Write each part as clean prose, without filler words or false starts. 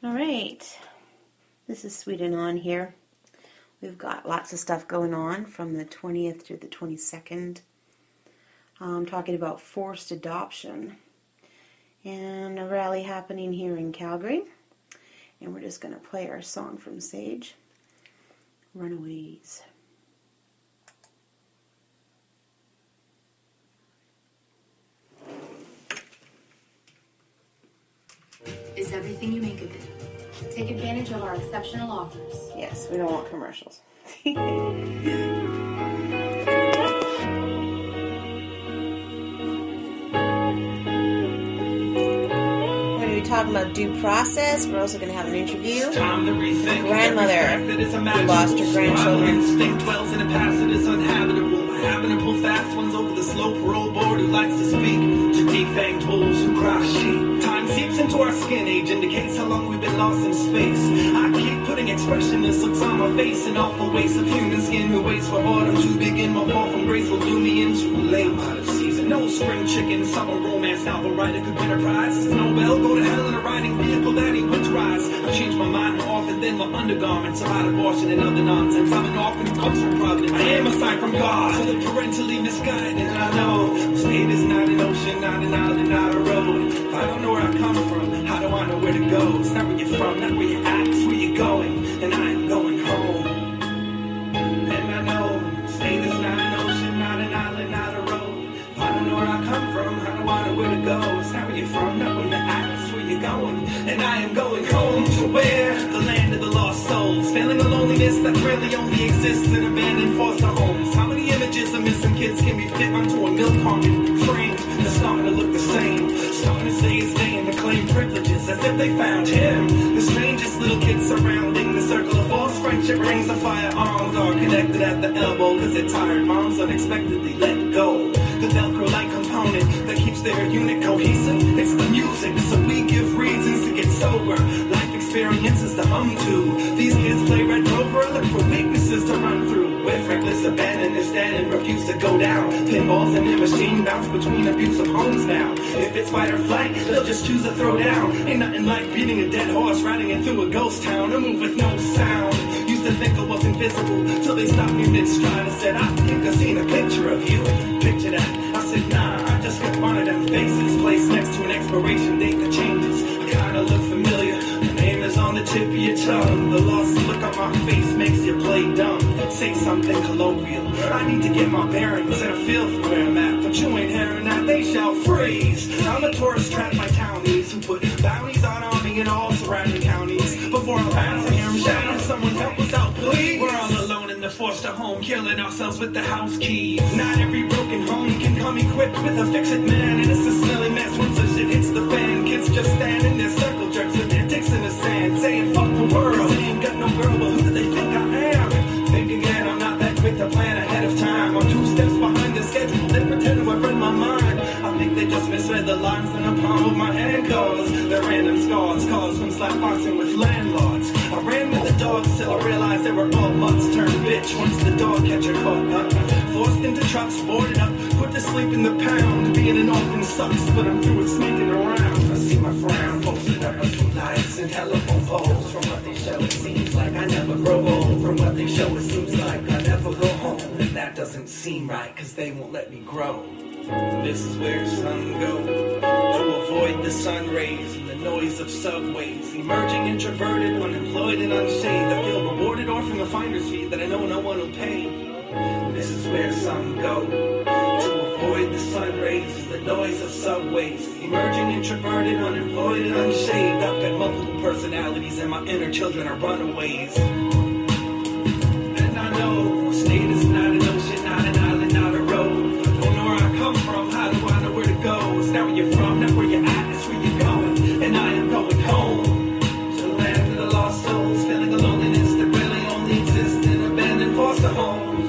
All right, this is Sweden on here. We've got lots of stuff going on from the 20th to the 22nd. Talking about forced adoption and a rally happening here in Calgary. And we're just going to play our song from Sage, Runaways. Is everything you make of it. Take advantage of our exceptional offers. Yes, we don't want commercials. Talking about due process. We're also going to have an interview with a grandmother who lost her grandchildren. Instinct dwells in a past that is uninhabitable. Habitable fast ones over the slow parole board who likes to speak to defanged wolves who cry sheep. Time seeps into our skin, age indicates how long we've been lost in space. I keep putting expressionless looks on my face, an awful waste of human skin who waits for autumn to begin. My fall from grace will do me in too late. Out of season, no spring chicken, summer romance novel writer could win a prize. It's Nobel, go to hell in a riding vehicle that he would rise. I've changed my mind more often than my undergarments about abortion and other nonsense. I'm an orphan who comes from providence. I am a sign from God, so the parentally misguided. I know state is not an ocean, not an island, not a road. If I don't know where I come from, how do I know where to go? It's not where you're from, not where you're at, it's where you're going. And I am going home. And I know state is not an ocean, not an island, not a road. If I don't know where I come from, how do I know where to go? It's not where you're from, not where you're at, it's where you're going. And I am going home to where? The land of the lost souls. Feeling a loneliness that really only exists in abandoned foster homes. How many images of missing kids can be fit onto a milk carton frame that's starting to look the same? Starting to say his name and claim privileges as if they found him. The strangest little kids surrounding the circle of false friendship rings of firearms are connected at the elbow because they're tired moms unexpectedly let go. The Velcro-like component that keeps their unit cohesive, it's the music, so we give reasons to get sober. Life experiences to hum to. These kids play Red Rover, look for weaknesses to run through. With reckless abandon, they stand and refuse to go down. Pinballs and their machine bounce between abusive homes now. If it's fight or flight, they'll just choose to throw down. Ain't nothing like beating a dead horse, riding it through a ghost town. A move with no sound. Used to think I was invisible, till they stopped me mid-stride and said, I think I seen a picture of you. Picture that. I said, nah, I just got one of them faces placed next to an expiration date that changes. I kinda look familiar. The name is on the tip of your tongue. The lost look on my face makes you play dumb. Say something colloquial. I need to get my bearings and a feel for where I'm at. But you ain't hearing that, they shall freeze. I'm a tourist trapped by townies who put bounties on me in all surrounding counties. Before I pass, I hear them shout, someone help us out, please. We're all alone in the foster home, killing ourselves with the house keys. Not every broken home can come equipped with a fix-it man, and it's a smelly mess once the shit hits the fan. Kids just stand in their circle jerks with their dicks in the sand, saying fuck the world. They ain't got no girl, but who do they think I am? Think again, I'm not that quick to plan ahead of time. I'm 2 steps behind the schedule, they pretend to have read my mind. I think they just misread the lines in the palm of my hand, cause they're random scars caused from slapboxing with landlords. I ran with the dogs till I realized they were all mutts turned bitch once the dog catcher caught up. Forced into trucks, boarded up, put to sleep in the pound. Being an orphan sucks, but I'm through with sneaking around. I see my frown posted up on some lights and telephone poles. From what they show, it seems like I never grow old. From what they show, it seems like I never go home. And that doesn't seem right, cause they won't let me grow. This is where some go to avoid the sun rays and the noise of subways. Emerging introverted, unemployed and unshaved. I feel rewarded or from a finder's fee that I know no one will pay. This is where some go to avoid the sun rays and the noise of subways. Emerging introverted, unemployed and unshaved. I've got multiple personalities and my inner children are runaways. And I know state is not an ocean, not an island, not a road. Come from, how do I know where to go? It's not where you're from, not where you're at, it's where you're going. And I am going home to the land of the lost souls, feeling a loneliness that really only exists in abandoned foster homes.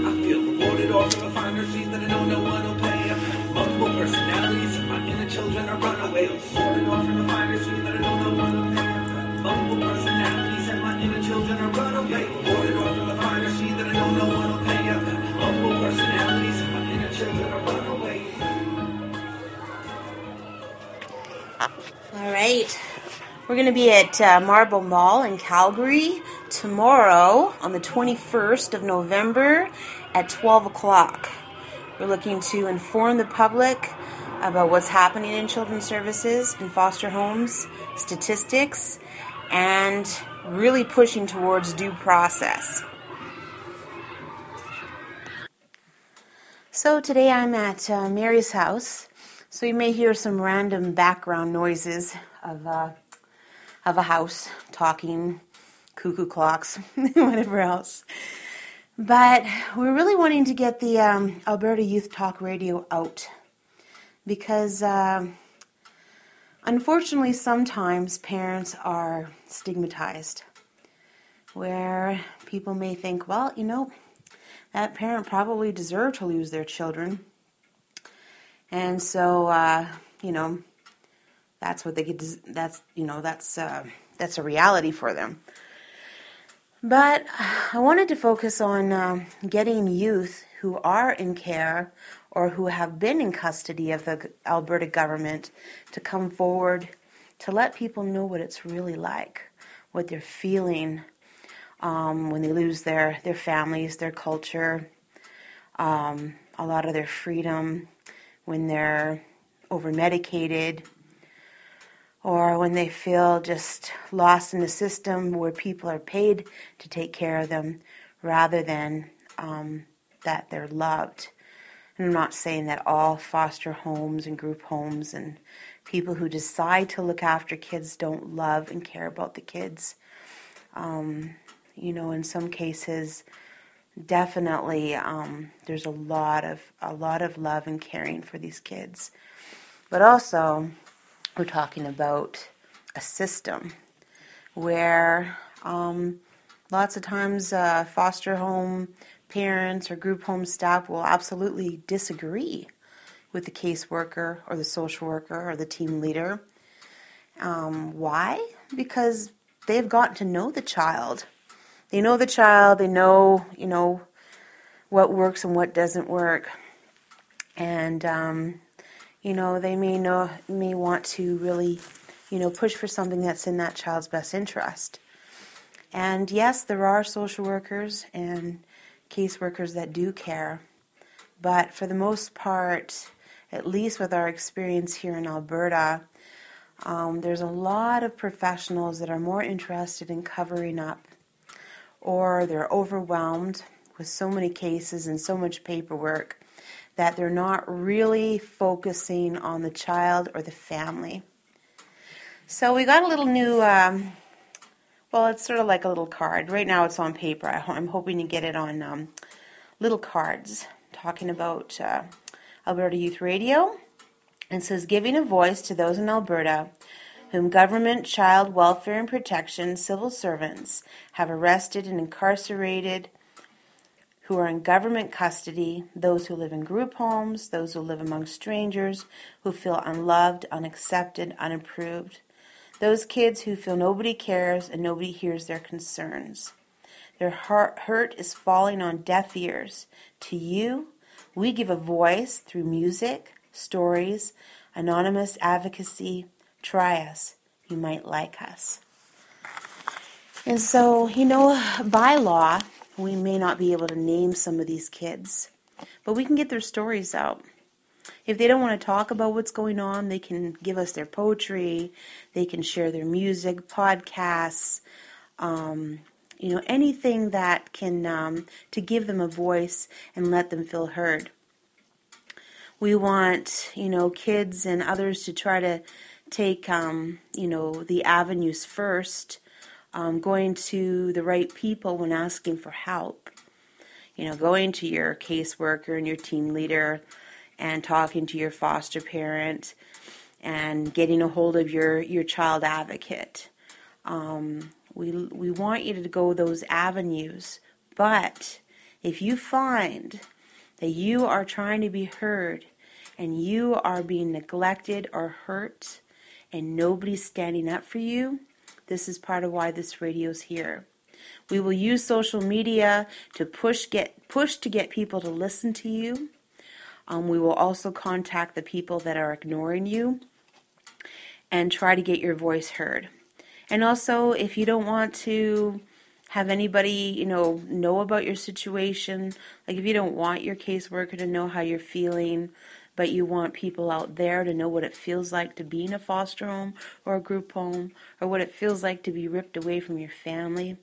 I feel rewarded or from a finder's fee that I know no one will pay. I've got multiple personalities and my inner children are runaways. Rewarded or from a finder's fee that I know no one will pay. I've got multiple personalities and my inner children are runaways. Rewarded or from a finder's fee that I know no one will pay. I've got multiple personalities and my inner children are runaways. All right. We're going to be at Marble Mall in Calgary tomorrow on the 21st of November at 12 o'clock. We're looking to inform the public about what's happening in children's services and foster homes, statistics, and really pushing towards due process. So today I'm at Mary's house, so you may hear some random background noises of a house talking, cuckoo clocks, whatever else. But we're really wanting to get the Alberta Youth Talk Radio out because unfortunately sometimes parents are stigmatized, where people may think, well, that parent probably deserved to lose their children, and so that's what they get. That's a reality for them. But I wanted to focus on getting youth who are in care or who have been in custody of the Alberta government to come forward to let people know what it's really like, what they're feeling when they lose their families, their culture, a lot of their freedom, when they're over-medicated, or when they feel just lost in the system where people are paid to take care of them rather than that they're loved. And I'm not saying that all foster homes and group homes and people who decide to look after kids don't love and care about the kids. In some cases, definitely there's a lot of love and caring for these kids. But also, we're talking about a system where lots of times foster home parents or group home staff will absolutely disagree with the caseworker or the social worker or the team leader. Why? Because they've gotten to know the child. They know the child. They know, what works and what doesn't work. And they may want to really, push for something that's in that child's best interest. And yes, there are social workers and caseworkers that do care, but for the most part, at least with our experience here in Alberta, there's a lot of professionals that are more interested in covering up, or they're overwhelmed with so many cases and so much paperwork that they're not really focusing on the child or the family. So we got a little new, it's sort of like a little card. Right now it's on paper. I'm hoping to get it on little cards talking about Alberta Youth Radio. It says, giving a voice to those in Alberta whom government, child welfare and protection, civil servants have arrested and incarcerated, who are in government custody, those who live in group homes, those who live among strangers, who feel unloved, unaccepted, unapproved, those kids who feel nobody cares and nobody hears their concerns. Their hurt is falling on deaf ears. To you, we give a voice through music, stories, anonymous advocacy. Try us. You might like us. And so, by law, we may not be able to name some of these kids, but we can get their stories out. If they don't want to talk about what's going on, they can give us their poetry, they can share their music, podcasts, anything that can, to give them a voice and let them feel heard. We want, kids and others to try to take, the avenues first, going to the right people when asking for help. Going to your caseworker and your team leader and talking to your foster parent and getting a hold of your child advocate. We want you to go those avenues, but if you find that you are trying to be heard and you are being neglected or hurt and nobody's standing up for you, this is part of why this radio's here. We will use social media to push to get people to listen to you. We will also contact the people that are ignoring you. and try to get your voice heard. And also, if you don't want to have anybody, know about your situation, like if you don't want your caseworker to know how you're feeling, but you want people out there to know what it feels like to be in a foster home or a group home, or what it feels like to be ripped away from your family,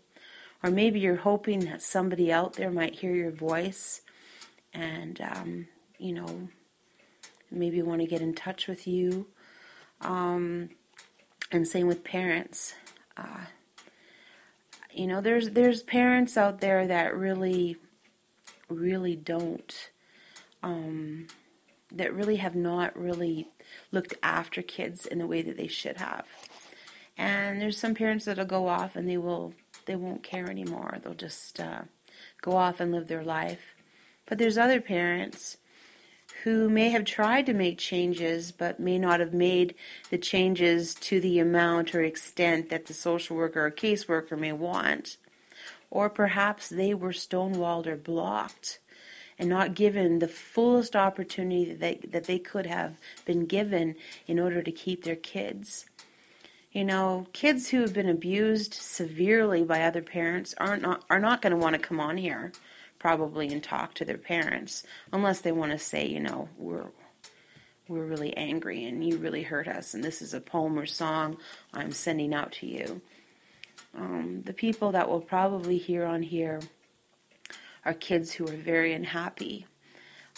or maybe you're hoping that somebody out there might hear your voice and, maybe want to get in touch with you. And same with parents. There's parents out there that really don't, that really have not really looked after kids in the way that they should have. And there's some parents that'll go off and they won't care anymore. They'll just go off and live their life. But there's other parents who may have tried to make changes, but may not have made the changes to the amount or extent that the social worker or caseworker may want. Or perhaps they were stonewalled or blocked and not given the fullest opportunity that they could have been given in order to keep their kids. Kids who have been abused severely by other parents are not going to want to come on here probably and talk to their parents unless they want to say, we're really angry and you really hurt us and this is a poem or song I'm sending out to you. The people that will probably hear on here are kids who are very unhappy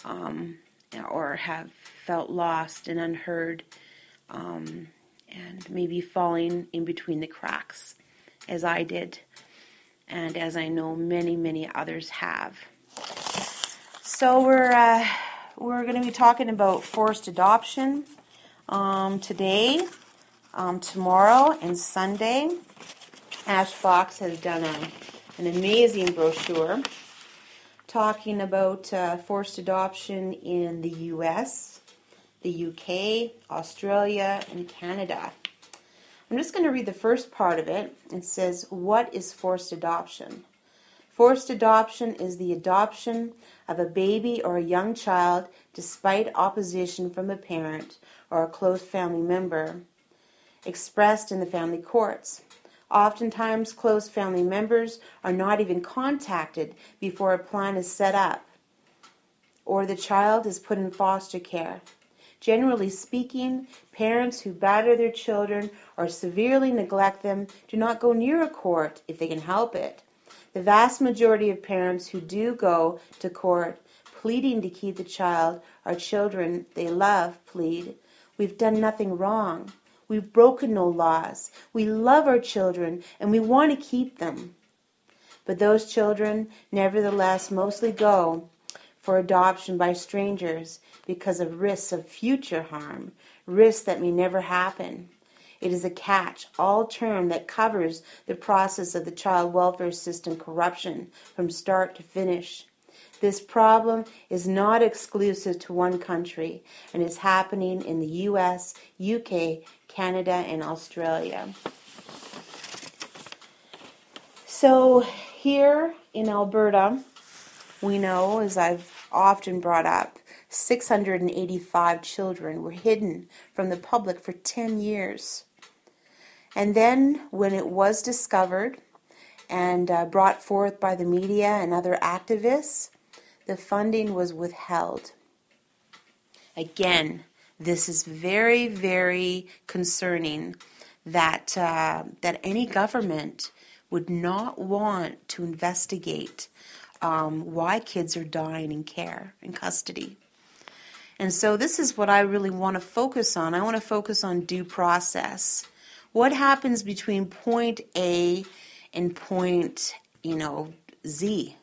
or have felt lost and unheard and maybe falling in between the cracks, as I did, and as I know many, many others have. So we're going to be talking about forced adoption today, tomorrow, and Sunday. Ash Fox has done an amazing brochure talking about forced adoption in the U.S., the UK, Australia, and Canada. I'm just going to read the first part of it. It says, what is forced adoption? Forced adoption is the adoption of a baby or a young child despite opposition from a parent or a close family member, expressed in the family courts. Oftentimes, close family members are not even contacted before a plan is set up, or the child is put in foster care. Generally speaking, parents who batter their children or severely neglect them do not go near a court if they can help it. The vast majority of parents who do go to court pleading to keep the child or children they love plead, we've done nothing wrong. We've broken no laws. We love our children and we want to keep them. But those children nevertheless mostly go for adoption by strangers because of risks of future harm, risks that may never happen. It is a catch-all term that covers the process of the child welfare system corruption from start to finish. This problem is not exclusive to one country and is happening in the US, UK, Canada, and Australia. So here in Alberta, we know, as I've often brought up, 685 children were hidden from the public for 10 years. And then when it was discovered and brought forth by the media and other activists, the funding was withheld. Again, this is very, very concerning that any government would not want to investigate why kids are dying in care, in custody. And so this is what I really want to focus on. I want to focus on due process. What happens between point A and point, Z?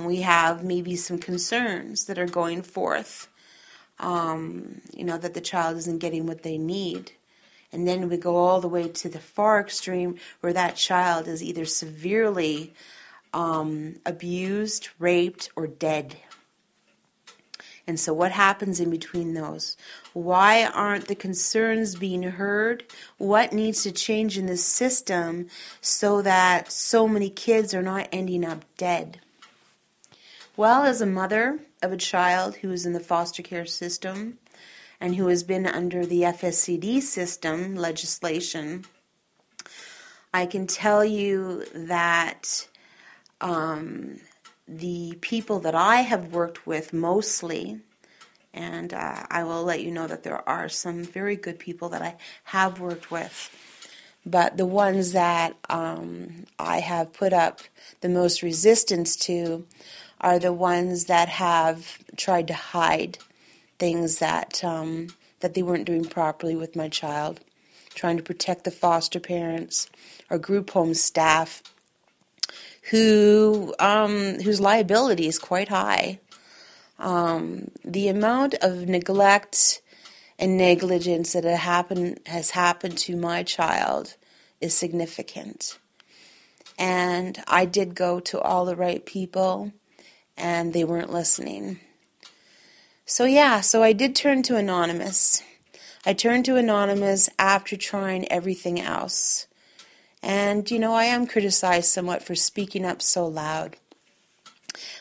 We have maybe some concerns that are going forth, that the child isn't getting what they need. And then we go all the way to the far extreme where that child is either severely abused, raped, or dead. And so what happens in between those? Why aren't the concerns being heard? What needs to change in the system so that so many kids are not ending up dead? Well, as a mother of a child who is in the foster care system, and who has been under the FSCD system legislation, I can tell you that the people that I have worked with mostly, and I will let you know that there are some very good people that I have worked with, but the ones that I have put up the most resistance to are the ones that have tried to hide things that that they weren't doing properly with my child, trying to protect the foster parents or group home staff whose liability is quite high. The amount of neglect and negligence that has happened to my child is significant. And I did go to all the right people, and they weren't listening. So I did turn to Anonymous. I turned to Anonymous after trying everything else. And, I am criticized somewhat for speaking up so loud.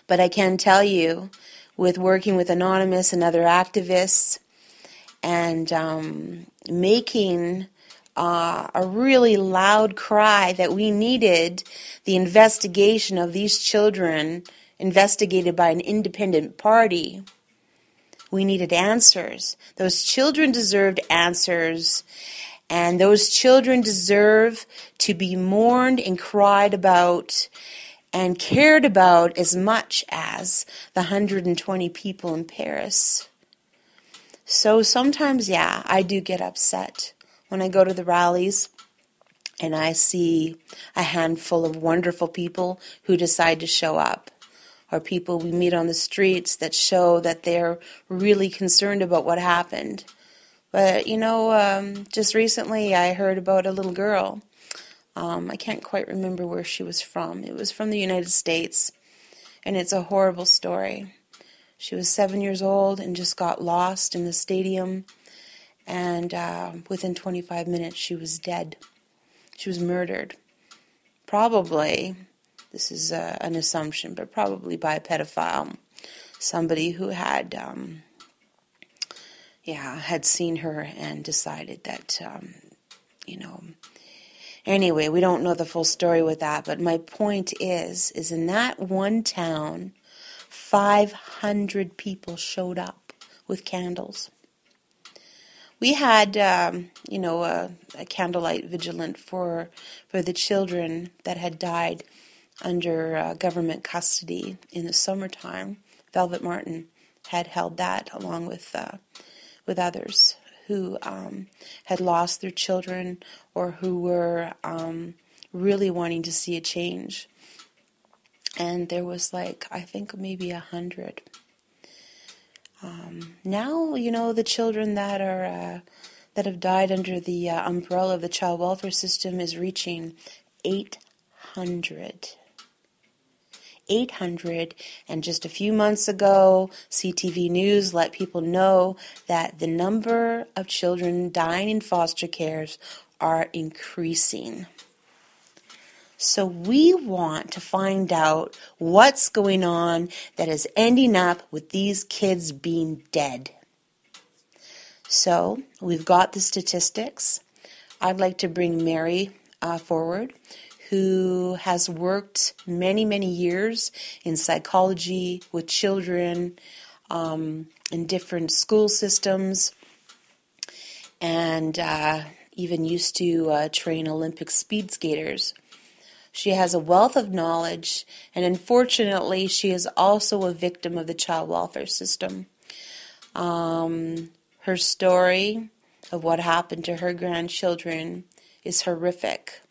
But I can tell you, with working with Anonymous and other activists, and making a really loud cry that we needed the investigation of these children investigated by an independent party. We needed answers. Those children deserved answers, and those children deserve to be mourned and cried about and cared about as much as the 120 people in Paris. So sometimes, I do get upset when I go to the rallies and I see a handful of wonderful people who decide to show up, or people we meet on the streets that show that they're really concerned about what happened. But, just recently I heard about a little girl. I can't quite remember where she was from. It was from the United States, and it's a horrible story. She was 7 years old and just got lost in the stadium, and within 25 minutes she was dead. She was murdered. Probably, this is an assumption, but probably by a pedophile. Somebody who had seen her and decided that, Anyway, we don't know the full story with that, but my point is in that one town, 500 people showed up with candles. We had, a candlelight vigilant for the children that had died under government custody in the summertime. Velvet Martin had held that along with others who had lost their children or who were really wanting to see a change. And there was I think maybe 100. Now, the children that are that have died under the umbrella of the child welfare system is reaching 800. 800, and just a few months ago, CTV News let people know that the number of children dying in foster cares are increasing. So we want to find out what's going on that is ending up with these kids being dead. So we've got the statistics. I'd like to bring Mary forward, who has worked many, many years in psychology with children in different school systems, and even used to train Olympic speed skaters. She has a wealth of knowledge, and unfortunately, she is also a victim of the child welfare system. Her story of what happened to her grandchildren is horrific.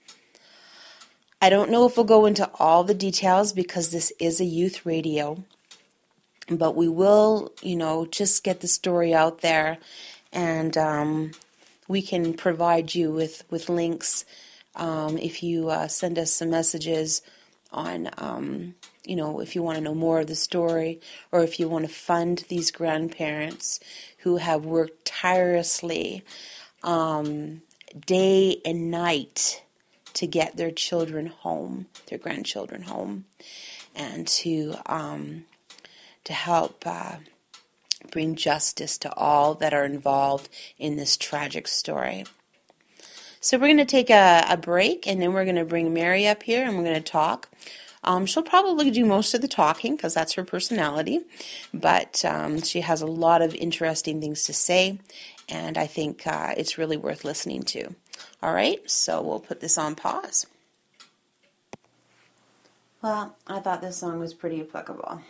I don't know if we'll go into all the details because this is a youth radio, but we will, just get the story out there, and we can provide you with links if you send us some messages on, if you want to know more of the story, or if you want to fund these grandparents who have worked tirelessly day and night to get their children home, their grandchildren home, and to help bring justice to all that are involved in this tragic story. So we're going to take a break, and then we're going to bring Mary up here, and we're going to talk. She'll probably do most of the talking because that's her personality, but she has a lot of interesting things to say, and I think it's really worth listening to. All right, so we'll put this on pause. Well, I thought this song was pretty applicable.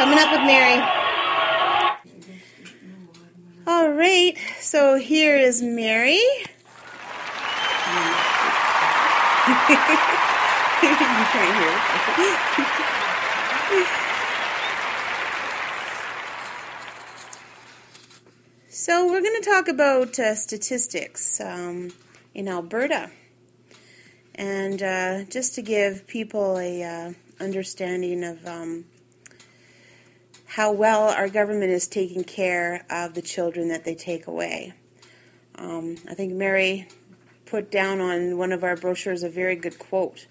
Coming up with Mary. All right, so here is Mary. You can't hear it. So we're going to talk about statistics in Alberta. And just to give people a understanding of how well our government is taking care of the children that they take away. I think Mary put down on one of our brochures a very good quote.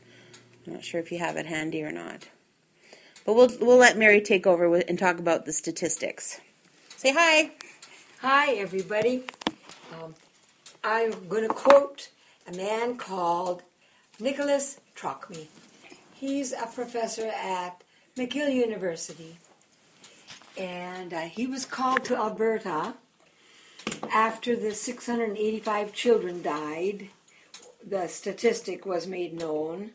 I'm not sure if you have it handy or not. But we'll let Mary take over and talk about the statistics. Say hi. Hi, everybody. I'm going to quote a man called Nicholas Trockme. He's a professor at McGill University. And he was called to Alberta after the 685 children died. The statistic was made known.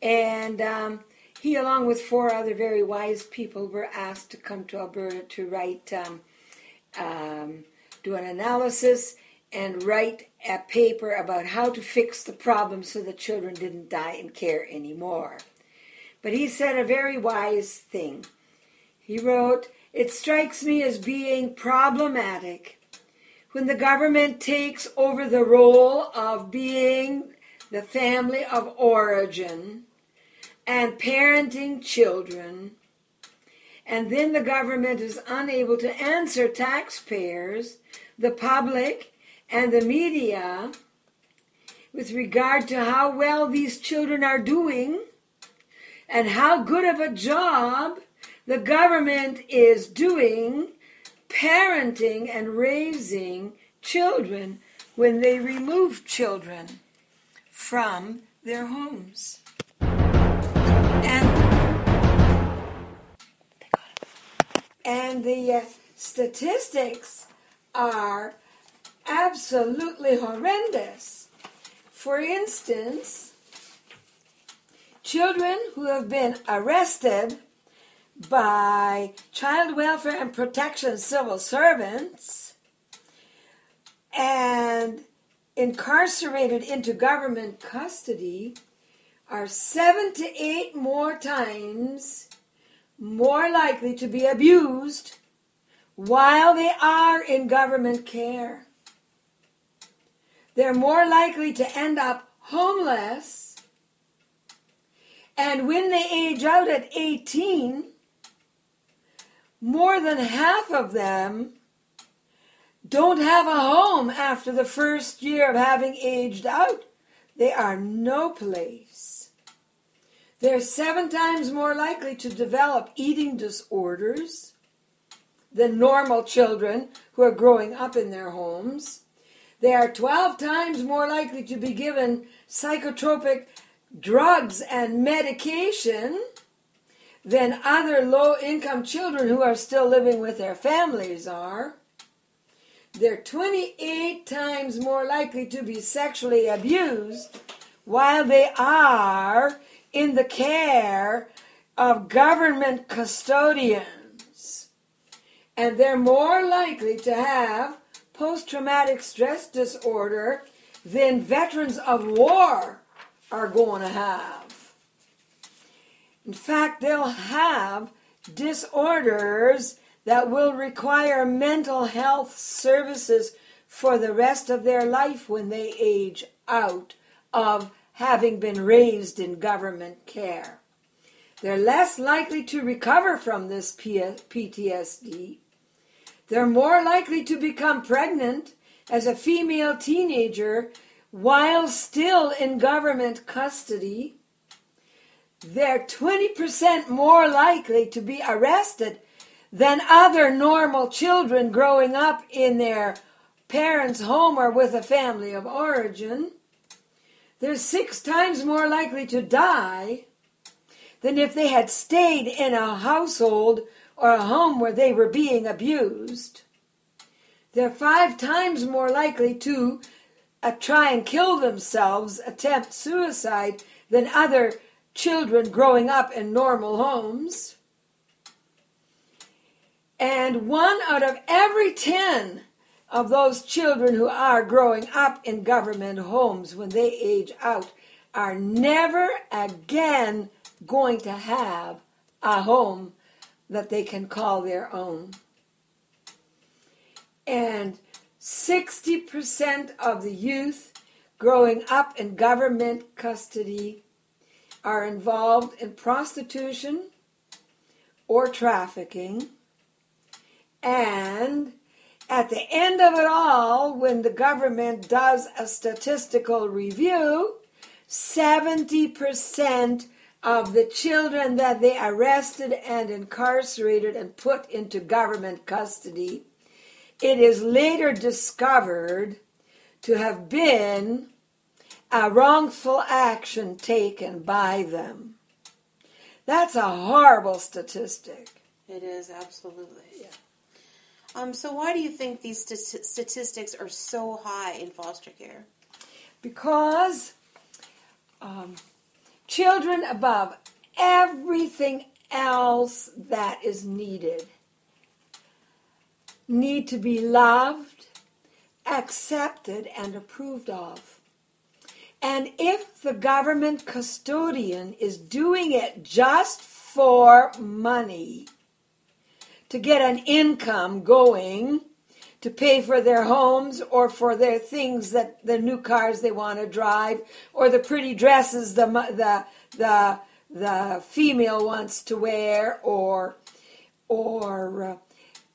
And he, along with 4 other very wise people, were asked to come to Alberta to write, do an analysis and write a paper about how to fix the problem so the children didn't die in care anymore. But he said a very wise thing. He wrote, "It strikes me as being problematic when the government takes over the role of being the family of origin and parenting children, and then the government is unable to answer taxpayers, the public, and the media with regard to how well these children are doing and how good of a job the government is doing parenting and raising children when they remove children from their homes." And the statistics are absolutely horrendous. For instance, children who have been arrested by child welfare and protection civil servants and incarcerated into government custody are 7 to 8 more times more likely to be abused while they are in government care. They're more likely to end up homeless, and when they age out at 18, more than half of them don't have a home after the first year of having aged out. They are no place. They're 7 times more likely to develop eating disorders than normal children who are growing up in their homes. They are 12 times more likely to be given psychotropic drugs and medication than other low-income children who are still living with their families are. They're 28 times more likely to be sexually abused while they are in the care of government custodians. And they're more likely to have post-traumatic stress disorder than veterans of war are going to have. In fact, they'll have disorders that will require mental health services for the rest of their life when they age out of having been raised in government care. They're less likely to recover from this PTSD. They're more likely to become pregnant as a female teenager while still in government custody. They're 20% more likely to be arrested than other normal children growing up in their parents' home or with a family of origin. They're 6 times more likely to die than if they had stayed in a household or a home where they were being abused. They're 5 times more likely to try and kill themselves, attempt suicide, than other children growing up in normal homes. And 1 out of every 10 of those children who are growing up in government homes when they age out are never again going to have a home that they can call their own. And 60% of the youth growing up in government custody are involved in prostitution or trafficking. And at the end of it all, when the government does a statistical review, 70% of the children that they arrested and incarcerated and put into government custody, it is later discovered to have been a wrongful action taken by them. That's a horrible statistic. It is, absolutely. Yeah. So why do you think these statistics are so high in foster care? Because children above everything else that is needed need to be loved, accepted, and approved of. And if the government custodian is doing it just for money, to get an income going, to pay for their homes or for their things, that the new cars they want to drive, or the pretty dresses the female wants to wear, or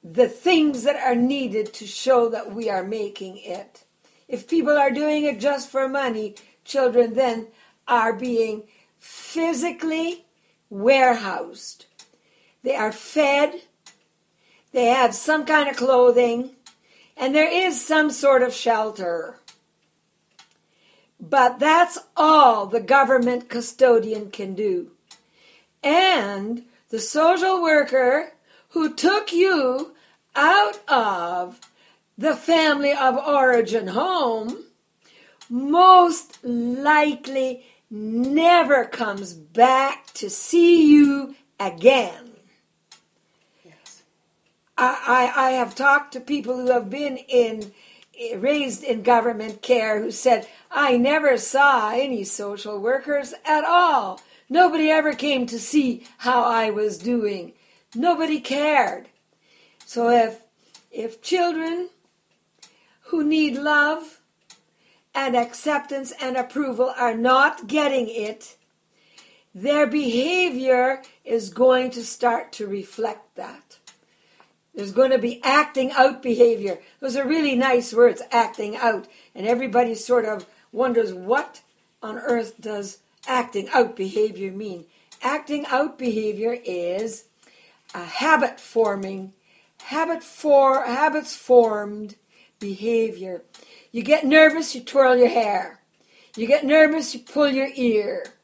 the things that are needed to show that we are making it. If people are doing it just for money, children then are being physically warehoused. They are fed, they have some kind of clothing, and there is some sort of shelter. But that's all the government custodian can do. And the social worker who took you out of the family of origin home most likely never comes back to see you again. Yes. I have talked to people who have been raised in government care who said, I never saw any social workers at all. Nobody ever came to see how I was doing. Nobody cared. So if children who need love and acceptance and approval are not getting it, their behavior is going to start to reflect that. There's going to be acting out behavior. Those are really nice words, acting out. And everybody sort of wonders, what on earth does acting out behavior mean? Acting out behavior is a habits formed behavior. You get nervous, you twirl your hair. You get nervous, you pull your ear.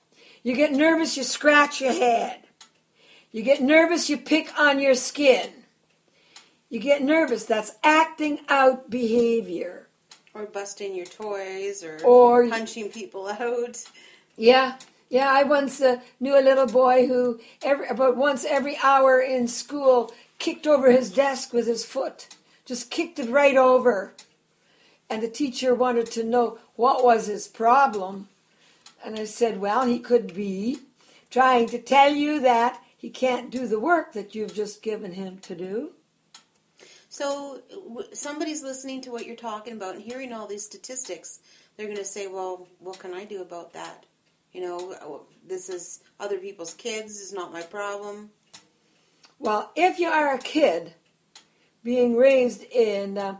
You get nervous, you scratch your head. You get nervous, you pick on your skin. You get nervous, that's acting out behavior. Or busting your toys, or punching people out. Yeah, I once knew a little boy who about once every hour in school kicked over his desk with his foot. Just kicked it right over. And the teacher wanted to know what was his problem. And I said, well, he could be trying to tell you that he can't do the work that you've just given him to do. So somebody's listening to what you're talking about and hearing all these statistics. They're going to say, well, what can I do about that? You know, this is other people's kids. It's not my problem. Well, if you are a kid being raised in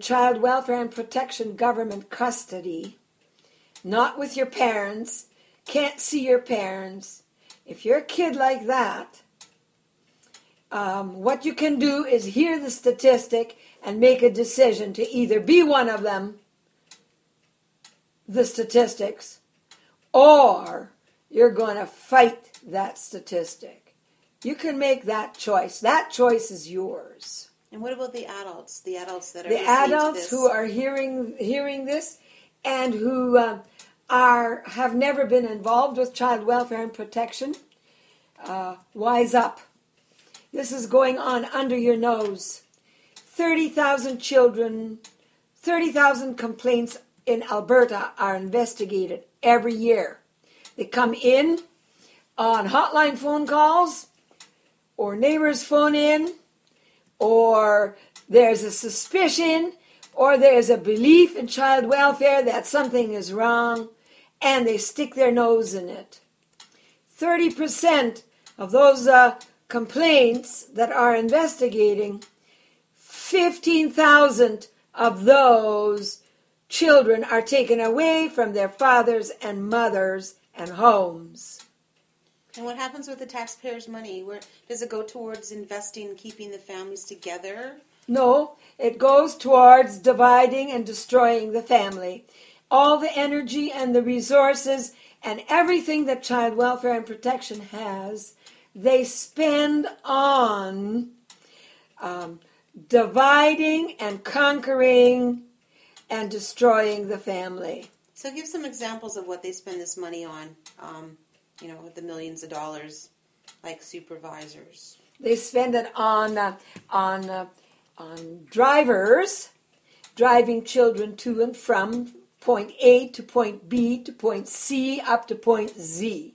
child welfare and protection government custody, not with your parents, can't see your parents, if you're a kid like that, what you can do is hear the statistic and make a decision to either be one of them, the statistics, or you're going to fight that statistic. You can make that choice. That choice is yours. And what about the adults? The adults that are the adults who are hearing this and who have never been involved with child welfare and protection, wise up. This is going on under your nose. 30,000 children, 30,000 complaints in Alberta are investigated every year. They come in on hotline phone calls, or neighbors phone in, or there's a suspicion, or there's a belief in child welfare that something is wrong, and they stick their nose in it. 30% of those complaints that are investigating, 15,000 of those children are taken away from their fathers and mothers and homes. And what happens with the taxpayers' money? Where does it go towards investing, keeping the families together? No, it goes towards dividing and destroying the family. All the energy and the resources and everything that Child Welfare and Protection has, they spend on dividing and conquering and destroying the family. So give some examples of what they spend this money on, with the millions of dollars, like supervisors. They spend it on drivers, driving children to and from point A to point B to point C up to point Z.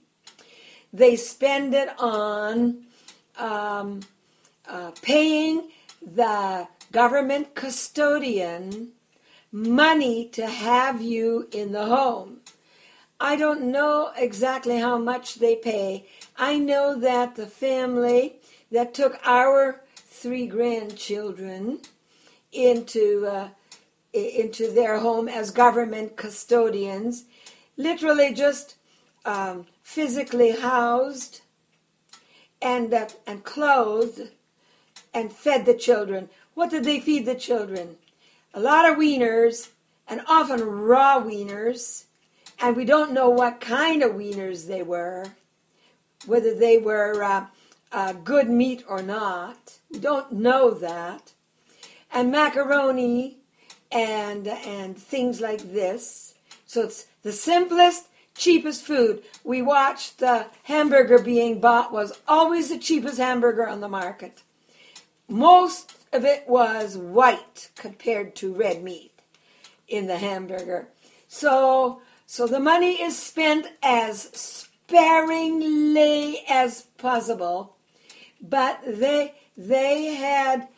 They spend it on paying the government custodian money to have you in the home. I don't know exactly how much they pay. I know that the family that took our 3 grandchildren into their home as government custodians, literally just physically housed and clothed and fed the children. What did they feed the children? A lot of wieners, and often raw wieners, and we don't know what kind of wieners they were, whether they were good meat or not. We don't know that. And macaroni and things like this. So it's the simplest, cheapest food. We watched the hamburger being bought was always the cheapest hamburger on the market. Most of it was white compared to red meat in the hamburger. So the money is spent as sparingly as possible, but they had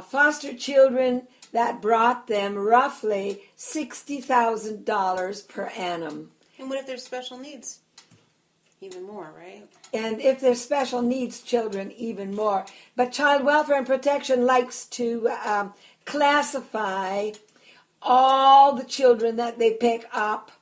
foster children that brought them roughly $60,000 per annum. And what if there's special needs? Even more, right? And if there's special needs children, even more. But Child Welfare and Protection likes to classify all the children that they pick up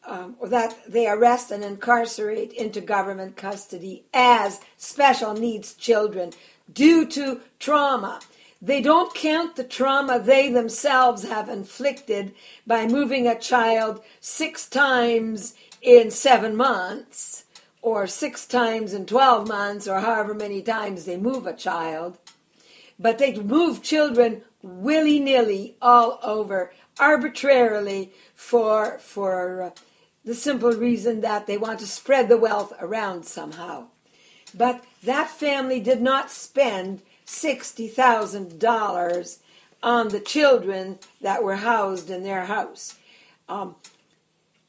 or that they arrest and incarcerate into government custody as special needs children due to trauma. They don't count the trauma they themselves have inflicted by moving a child 6 times in 7 months, or 6 times in 12 months, or however many times they move a child. But they move children willy-nilly all over, arbitrarily, for the simple reason that they want to spread the wealth around somehow. But that family did not spend $60,000 on the children that were housed in their house.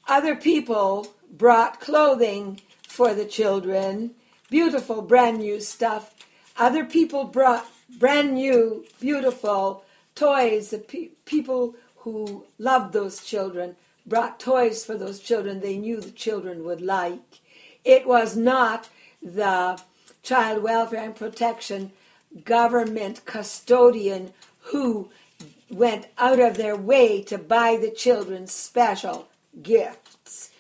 Other people brought clothing for the children, beautiful brand new stuff. Other people brought brand new, beautiful toys. The people who loved those children brought toys for those children they knew the children would like. It was not the Child Welfare and Protection government custodian who went out of their way to buy the children special gifts.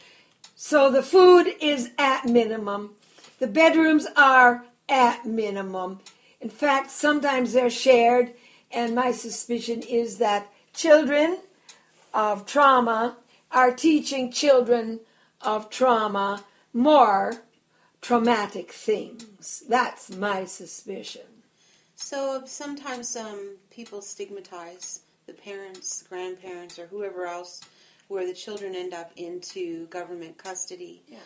So the food is at minimum. The bedrooms are at minimum. In fact, sometimes they're shared, and my suspicion is that children of trauma are teaching children of trauma more traumatic things. That's my suspicion. So sometimes people stigmatize the parents, grandparents, or whoever else where the children end up into government custody. Yeah.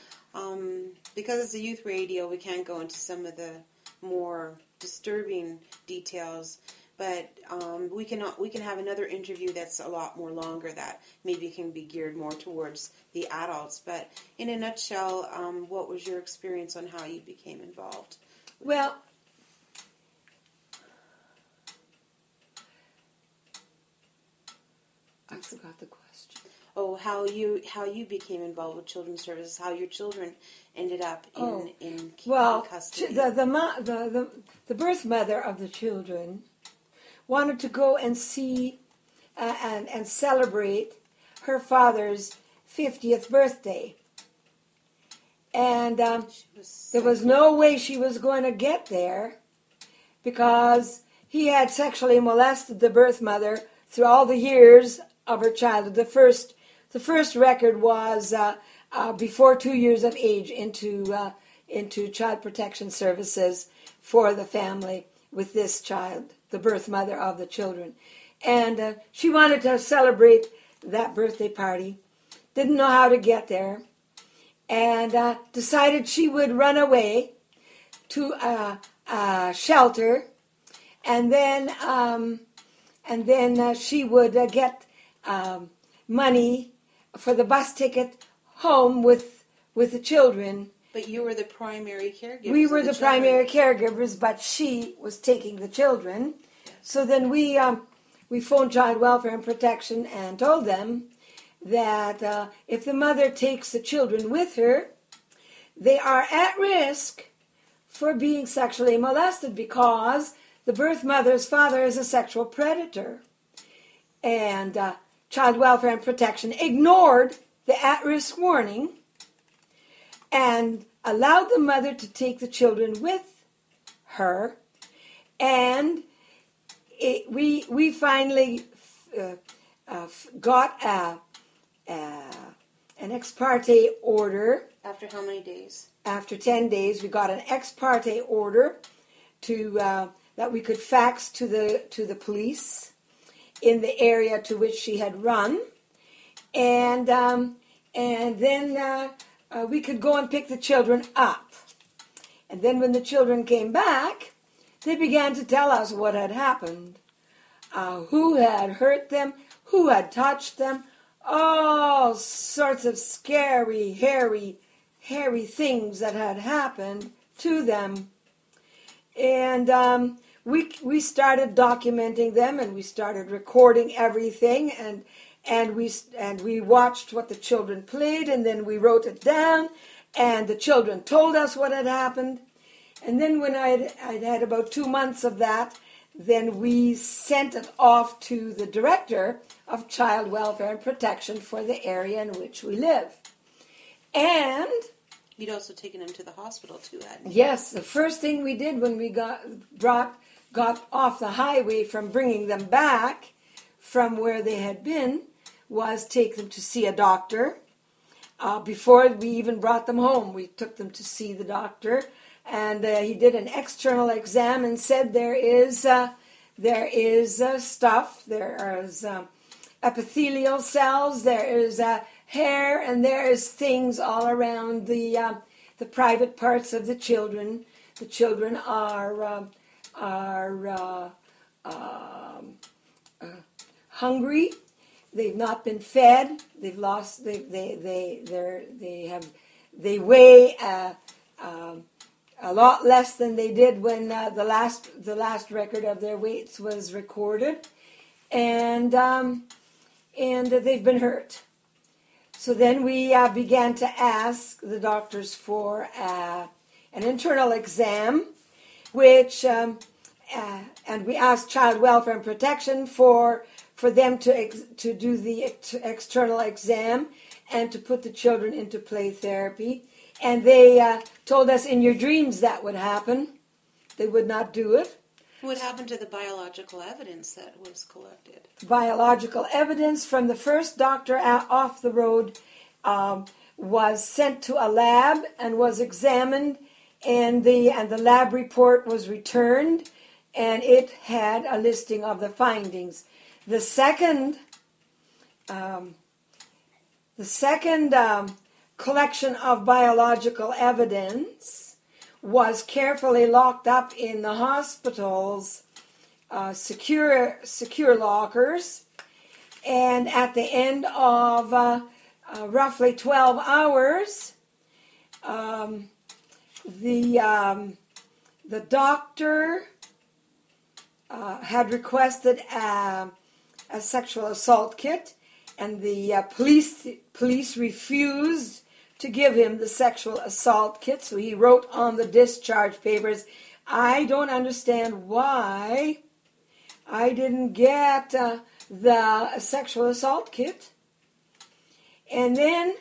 Because it's a youth radio, we can't go into some of the more disturbing details. But we can have another interview that's a lot more longer that maybe can be geared more towards the adults. But in a nutshell, what was your experience on how you became involved? Well, I forgot the question. Oh, how you became involved with children's services, how your children ended up in custody. The birth mother of the children wanted to go and see and celebrate her father's 50th birthday. And there was no way she was going to get there because he had sexually molested the birth mother through all the years of her childhood. The first record was before 2 years of age into child protection services for the family with this child, the birth mother of the children. And she wanted to celebrate that birthday party, didn't know how to get there, and decided she would run away to a shelter, and then she would get money for the bus ticket home with the children. But you were the primary caregivers. We were the primary caregivers, but she was taking the children. So then we phoned Child Welfare and Protection and told them that if the mother takes the children with her, they are at risk for being sexually molested because the birth mother's father is a sexual predator. And Child Welfare and Protection ignored the at-risk warning and allowed the mother to take the children with her. And we finally got an ex parte order. After how many days? After 10 days, we got an ex parte order that we could fax to the police in the area to which she had run, and then we could go and pick the children up. And then when the children came back, they began to tell us what had happened, who had hurt them, who had touched them, all sorts of scary, hairy things that had happened to them. And we started documenting them, and we started recording everything, and we watched what the children played, and then we wrote it down, and the children told us what had happened. And then when I'd had about 2 months of that, then we sent it off to the director of Child Welfare and Protection for the area in which we live. And you'd also taken them to the hospital too, hadn't you? Yes, the first thing we did when we got off the highway from bringing them back from where they had been was take them to see a doctor. Before we even brought them home, we took them to see the doctor, and he did an external exam and said there is stuff, there is epithelial cells, there is hair, and there is things all around the private parts of the children. The children are hungry. They've not been fed. They've lost. They weigh a lot less than they did when the last record of their weights was recorded, and they've been hurt. So then we began to ask the doctors for an internal exam, which and we asked Child Welfare and Protection for them to do the external exam and to put the children into play therapy. And they told us in your dreams that would happen. They would not do it. What happened to the biological evidence that was collected? Biological evidence from the first doctor off the road was sent to a lab and was examined, and the lab report was returned, and it had a listing of the findings. The second collection of biological evidence was carefully locked up in the hospital's secure lockers. And at the end of roughly 12 hours, the doctor had requested a sexual assault kit, and the police refused to give him the sexual assault kit. So he wrote on the discharge papers, "I don't understand why I didn't get the sexual assault kit." And then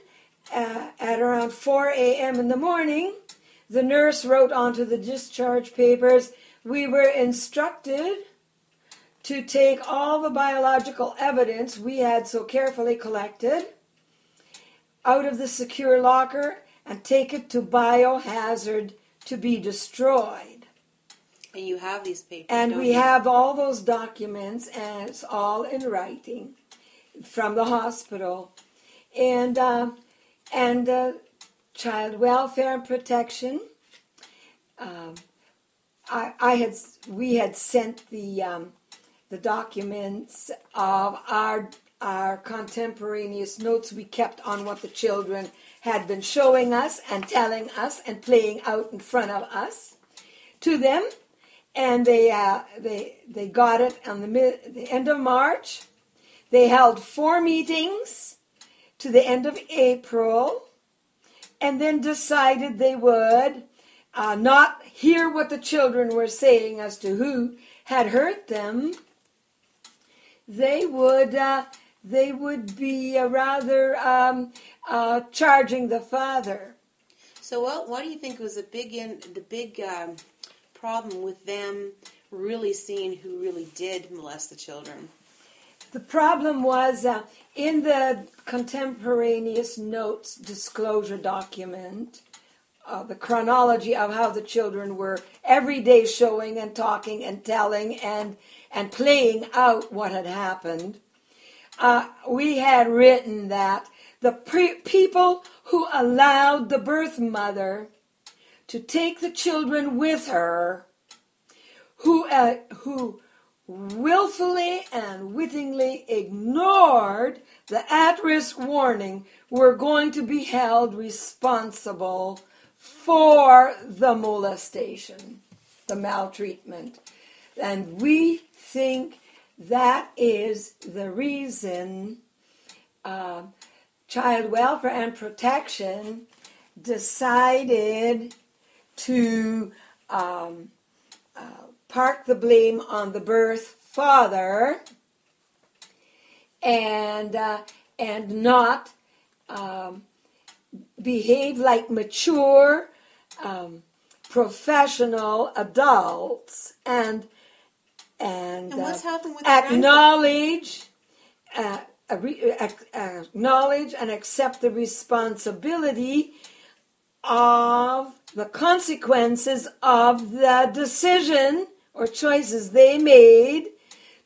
at around 4 a.m. in the morning, the nurse wrote onto the discharge papers, "We were instructed to take all the biological evidence we had so carefully collected out of the secure locker and take it to biohazard to be destroyed." And you have these papers, and we have all those documents, and it's all in writing from the hospital. And Child Welfare and Protection, we had sent the documents of our contemporaneous notes we kept on what the children had been showing us and telling us and playing out in front of us to them. And they got it on the end of March. They held 4 meetings to the end of April, and then decided they would not hear what the children were saying as to who had hurt them. They would be rather charging the father. So what do you think was the big problem with them really seeing who really did molest the children? The problem was in the contemporaneous notes disclosure document, the chronology of how the children were every day showing and talking and telling and playing out what had happened. We had written that the people who allowed the birth mother to take the children with her, who willfully and wittingly ignored the at-risk warning, were going to be held responsible for the molestation, the maltreatment. And we think that is the reason Child Welfare and Protection decided to park the blame on the birth father and not behave like mature professional adults and what's happened with acknowledge and accept the responsibility of the consequences of the decision or choices they made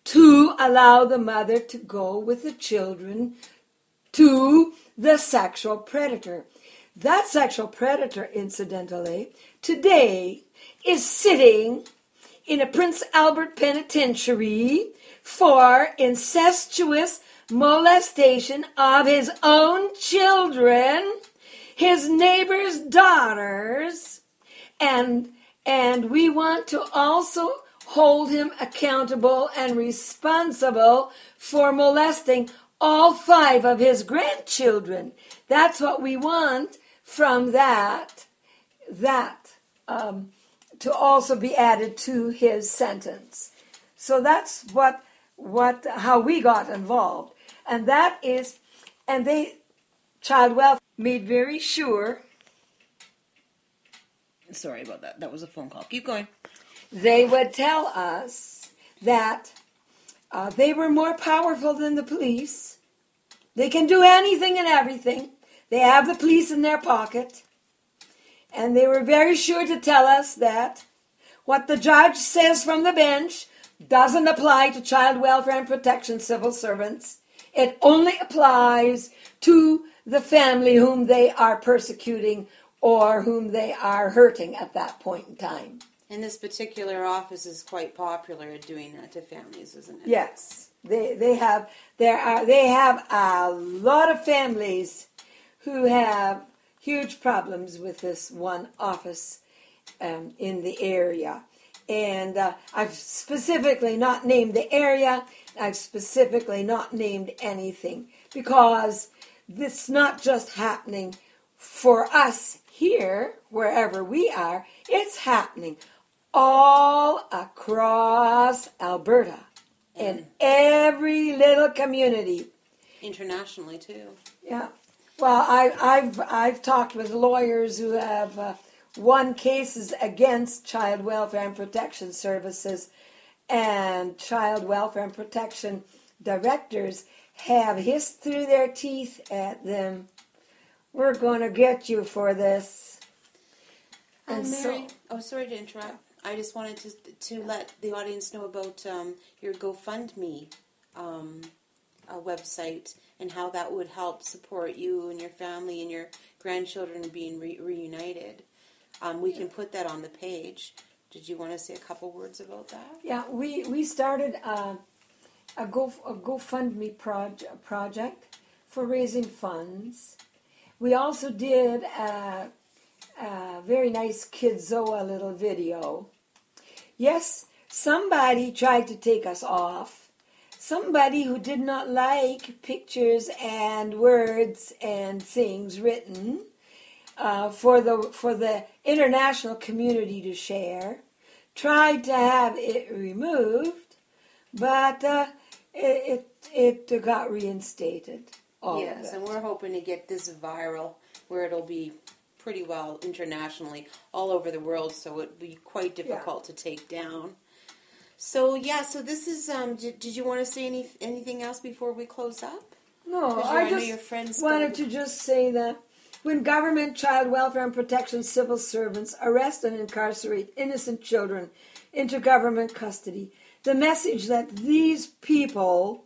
to allow the mother to go with the children to the sexual predator. That sexual predator, incidentally, today is sitting in a Prince Albert penitentiary for incestuous molestation of his own children, his neighbor's daughters, and we want to also hold him accountable and responsible for molesting all 5 of his grandchildren. That's what we want from that to also be added to his sentence. So that's how we got involved. And Child Welfare made very sure. Sorry about that. That was a phone call. Keep going. They would tell us that they were more powerful than the police. They can do anything and everything. They have the police in their pocket. And they were very sure to tell us that what the judge says from the bench doesn't apply to Child Welfare and Protection civil servants. It only applies to the family whom they are persecuting or whom they are hurting at that point in time. And this particular office is quite popular at doing that to families, isn't it? Yes, they have a lot of families who have huge problems with this one office in the area. And I've specifically not named the area. I've specifically not named anything because it's not just happening for us here, wherever we are. It's happening all across Alberta in every little community. Internationally too. Yeah. Well, I've talked with lawyers who have won cases against Child Welfare and Protection Services, and Child Welfare and Protection directors have hissed through their teeth at them. We're going to get you for this. And Mary, sorry to interrupt. I just wanted to let the audience know about your GoFundMe website and how that would help support you and your family and your grandchildren being reunited. We can put that on the page. Did you want to say a couple words about that? Yeah, we started a GoFundMe project for raising funds. We also did a very nice Kidzoa little video. Yes, somebody tried to take us off. Somebody who did not like pictures and words and things written for the international community to share, tried to have it removed, but it got reinstated. Yes, and we're hoping to get this viral where it'll be pretty well internationally all over the world, so it'd be quite difficult to take down. So so this is. Did you want to say anything else before we close up? No, I just wanted to just say that when government, child welfare and protection civil servants arrest and incarcerate innocent children into government custody, the message that these people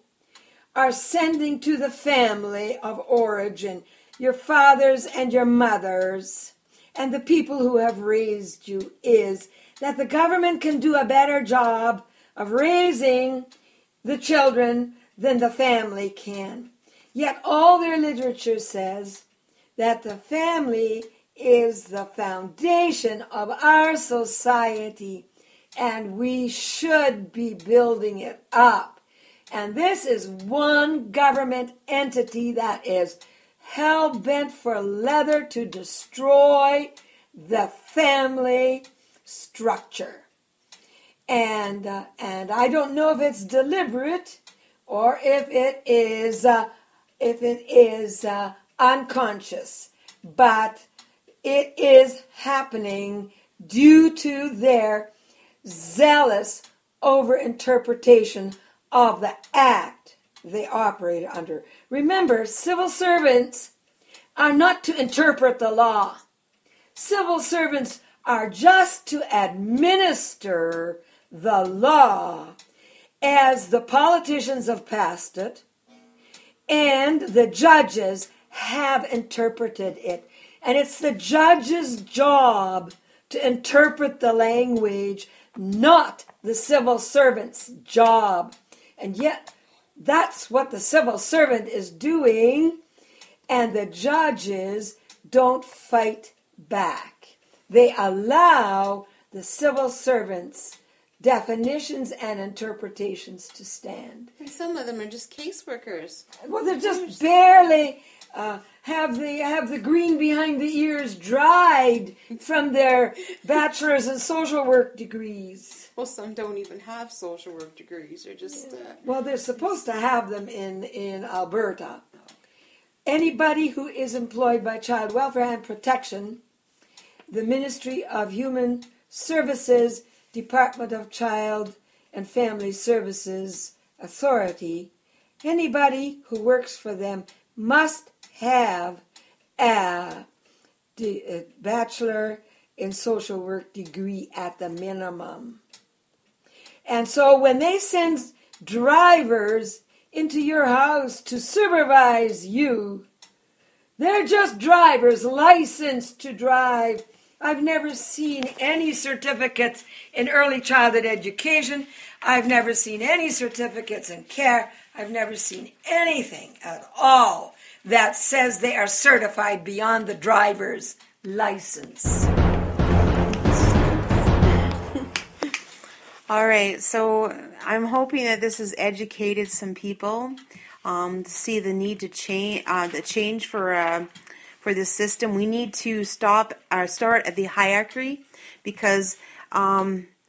are sending to the family of origin, your fathers and your mothers, and the people who have raised you, is that the government can do a better job of raising the children than the family can. Yet all their literature says that the family is the foundation of our society, and we should be building it up. And this is one government entity that is hell-bent for leather to destroy the family structure. And I don't know if it's deliberate or if it is unconscious, but it is happening due to their zealous overinterpretation of the act they operate under. Remember, civil servants are not to interpret the law. Civil servants are just to administer the law as the politicians have passed it and the judges have interpreted it. And it's the judge's job to interpret the language, not the civil servant's job. And yet, that's what the civil servant is doing, and the judges don't fight back. They allow the civil servant's definitions and interpretations to stand. And some of them are just caseworkers. Well, they're just barely have the green behind the ears dried from their bachelor's and social work degrees. Well, some don't even have social work degrees. They're just... Well, they're supposed to have them in Alberta. Anybody who is employed by Child Welfare and Protection, the Ministry of Human Services, Department of Child and Family Services Authority, anybody who works for them must have a bachelor in social work degree at the minimum. And so when they send drivers into your house to supervise you, They're just drivers licensed to drive. I've never seen any certificates in early childhood education. I've never seen any certificates in care. I've never seen anything at all that says they are certified beyond the driver's license. All right, so I'm hoping that this has educated some people to see the need to change, the change for this system. We need to start at the hierarchy, because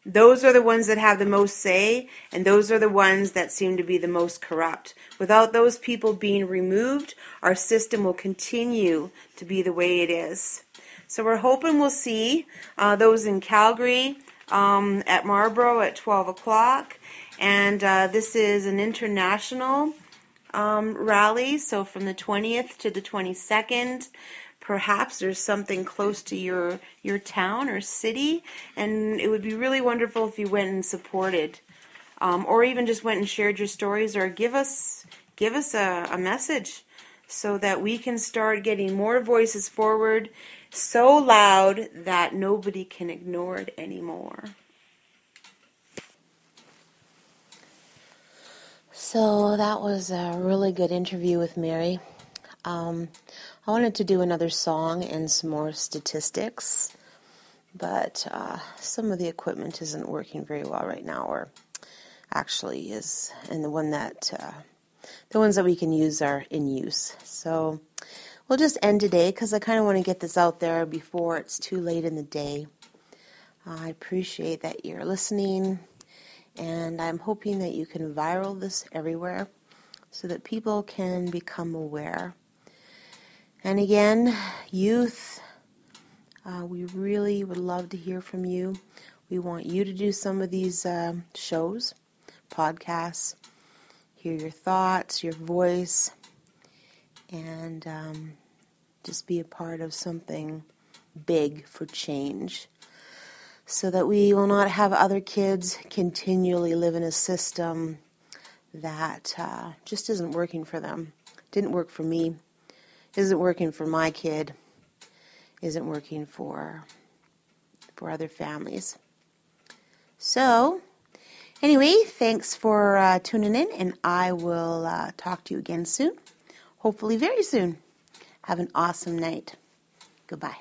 those are the ones that have the most say, and those are the ones that seem to be the most corrupt. Without those people being removed, our system will continue to be the way it is. So we're hoping we'll see those in Calgary, at Marlborough at 12 o'clock. And this is an international rally, so from the 20th to the 22nd. Perhaps there's something close to your town or city, and it would be really wonderful if you went and supported, or even just went and shared your stories, or give us a message so that we can start getting more voices forward so loud that nobody can ignore it anymore. So that was a really good interview with Mary. I wanted to do another song and some more statistics, but some of the equipment isn't working very well right now, or actually is, and the ones that we can use are in use. So we'll just end today because I kind of want to get this out there before it's too late in the day. I appreciate that you're listening, and I'm hoping that you can viral this everywhere so that people can become aware. And again, youth, we really would love to hear from you. We want you to do some of these shows, podcasts, hear your thoughts, your voice, and just be a part of something big for change, so that we will not have other kids continually live in a system that just isn't working for them. Didn't work for me, isn't working for my kid, isn't working for other families. So anyway, thanks for tuning in, and I will talk to you again soon, hopefully very soon. Have an awesome night. Goodbye.